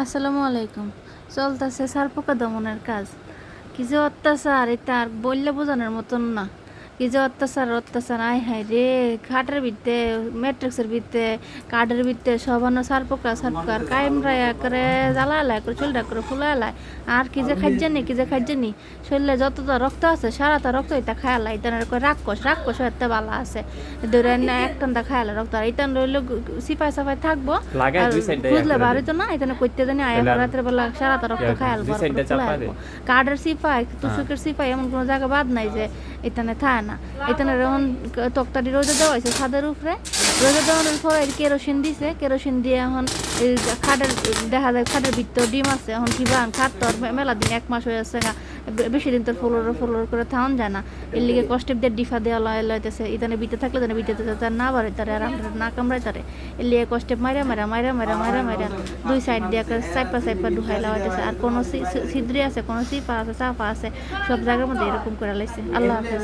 আসসালামু আলাইকুম। চলতেছে ছারপোকা দমনের কাজ। কি যে অত্যাচার, এটা আর বললে বোঝানোর মতন না। কি যে অত্যাচার, আয় হায় রে! খাটের ভিতরে, ম্যাট্রিক্সের ভিতরে, কাঠের ভিতরে সবানো ছারপোকা আর কায়েমরা করে জ্বালায় করে চুলটা করে ফুলায়। আর কি যে খাইজানি শরীরে যতটা রক্ত আছে সারাটা রক্ত এটা খায়ালা। এটা রাক্ষস এত বালা আছে। ধরে না একটানটা খায়ালা রক্ত আর এটা রইল সিপাই সাপাই থাকবো। আর খুঁজলে বাড়িতো না, এখানে করতে জানি আয় রাতের বেলা সারাটা রক্ত খায়াল কাঠের সিপাই তুষকের সিপাই এমন কোনো জায়গা বাদ নাই যে এখানে থাকে না। এখানে যখন তক্তাটি রোদে দেওয়া হয়েছে ছাদের উপরে, রোদে দেওয়ানোর পরে কেরোসিন দিয়ে এখন খাটের দেখা যায় খাটের ভিতর ডিম আছে। এখন কি বান খাট তো মেলা দিন 1 মাস হয়ে আছে, বেশি দিন তোর ফ্লোর করে থাউন যায় না। এর লিগে কষ্টেপ দিয়ে ডিফা দেওয়া লইতেছে। ইদানে বিতে থাকলে যেন বিতে তার না বাড়ে তারে আর আমরা না কামড়ায় তারে। এর লিগে কষ্টেপ মাইরা 2 সাইড দিয়ে চাইপা ঢুকাই লাগাইতেছে। আর কোনো ছিদ্রি আছে, কোনো চিপা আছে, চাপা আছে, সব জায়গার মধ্যে এরকম করে লাইছে। আল্লাহ হাফেজ।